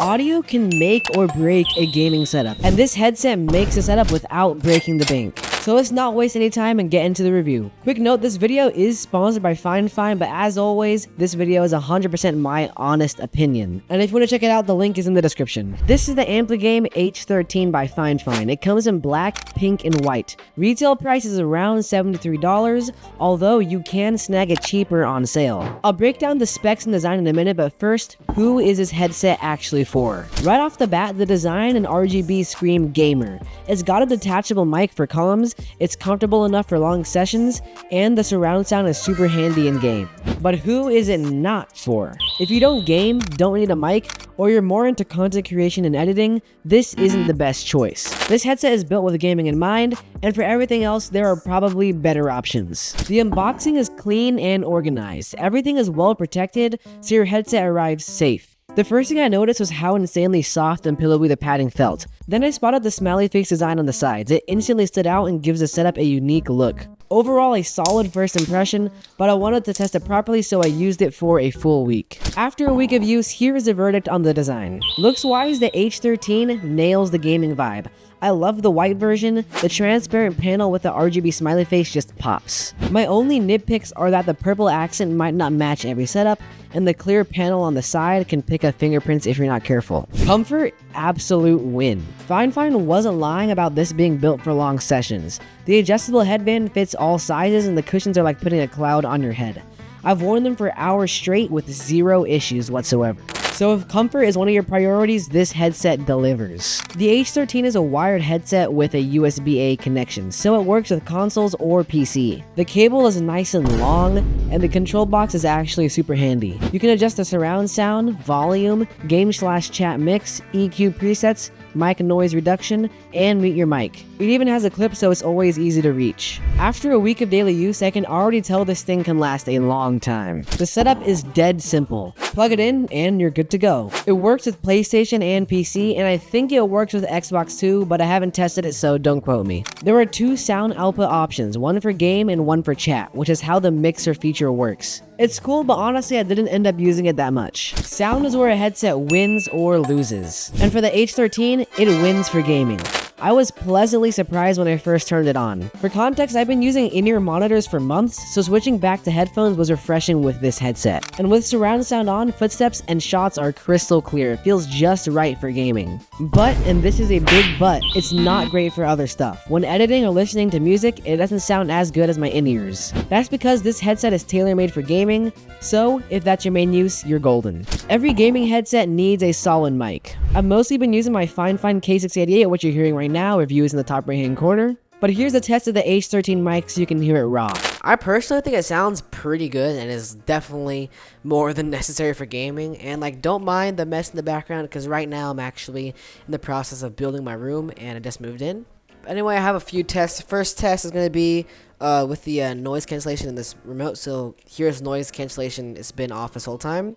Audio can make or break a gaming setup, and this headset makes the setup without breaking the bank. So let's not waste any time and get into the review. Quick note, this video is sponsored by Fine, but as always, this video is 100% my honest opinion. And if you want to check it out, the link is in the description. This is the AmpliGame H13 by Fine. It comes in black, pink, and white. Retail price is around $73, although you can snag it cheaper on sale. I'll break down the specs and design in a minute, but first, who is this headset actually for? Right off the bat, the design and RGB scream gamer. It's got a detachable mic for columns, it's comfortable enough for long sessions, and the surround sound is super handy in game. But who is it not for? If you don't game, don't need a mic, or you're more into content creation and editing, this isn't the best choice. This headset is built with gaming in mind, and for everything else, there are probably better options. The unboxing is clean and organized. Everything is well protected, so your headset arrives safe. The first thing I noticed was how insanely soft and pillowy the padding felt. Then I spotted the smiley face design on the sides. It instantly stood out and gives the setup a unique look. Overall, a solid first impression, but I wanted to test it properly, so I used it for a full week. After a week of use, here is the verdict on the design. Looks-wise, the H13 nails the gaming vibe. I love the white version. The transparent panel with the RGB smiley face just pops. My only nitpicks are that the purple accent might not match every setup, and the clear panel on the side can pick up fingerprints if you're not careful. Comfort, absolute win. Fine wasn't lying about this being built for long sessions. The adjustable headband fits all sizes, and the cushions are like putting a cloud on your head. I've worn them for hours straight with zero issues whatsoever. So if comfort is one of your priorities, this headset delivers. The H13 is a wired headset with a USB-A connection, so it works with consoles or PC. The cable is nice and long, and the control box is actually super handy. You can adjust the surround sound, volume, game/chat mix, EQ presets, mic noise reduction, and mute your mic. It even has a clip, so it's always easy to reach. After a week of daily use, I can already tell this thing can last a long time. The setup is dead simple. Plug it in and you're good to go. It works with PlayStation and PC, and I think it works with Xbox too, but I haven't tested it, so don't quote me. There are two sound output options, one for game and one for chat, which is how the mixer feature works. It's cool, but honestly I didn't end up using it that much. Sound is where a headset wins or loses. And for the H13, it wins for gaming. I was pleasantly surprised when I first turned it on. For context, I've been using in-ear monitors for months, so switching back to headphones was refreshing with this headset. And with surround sound on, footsteps and shots are crystal clear. It feels just right for gaming. But, and this is a big but, it's not great for other stuff. When editing or listening to music, it doesn't sound as good as my in-ears. That's because this headset is tailor-made for gaming, so if that's your main use, you're golden. Every gaming headset needs a solid mic. I've mostly been using my Fine K688, which you're hearing right now. Review is in the top right hand corner. But here's a test of the H13 mic so you can hear it raw. I personally think it sounds pretty good and is definitely more than necessary for gaming. And like, don't mind the mess in the background because right now I'm actually in the process of building my room and I just moved in. Anyway, I have a few tests. First test is going to be with the noise cancellation in this remote. So here's noise cancellation. It's been off this whole time.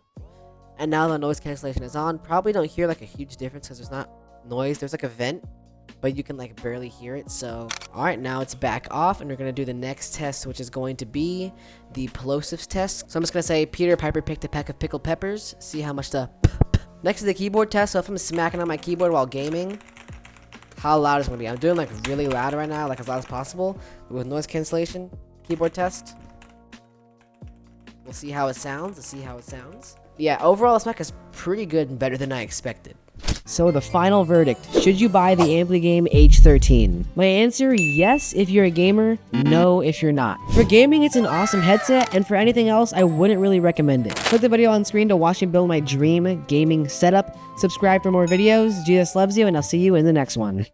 And now the noise cancellation is on. Probably don't hear like a huge difference because there's not noise. There's like a vent, but you can like barely hear it. So alright, now it's back off, and we're going to do the next test, which is going to be the plosives test. So I'm just going to say Peter Piper picked a peck of pickled peppers. See how much the next is the keyboard test. So if I'm smacking on my keyboard while gaming, how loud it's going to be. I'm doing like really loud right now, like as loud as possible with noise cancellation. Keyboard test. We'll see how it sounds. Yeah, overall this mic is pretty good and better than I expected. So the final verdict, should you buy the AmpliGame H13? My answer, yes if you're a gamer, no if you're not. For gaming, it's an awesome headset, and for anything else, I wouldn't really recommend it. Click the video on screen to watch me build my dream gaming setup. Subscribe for more videos. Jesus loves you, and I'll see you in the next one.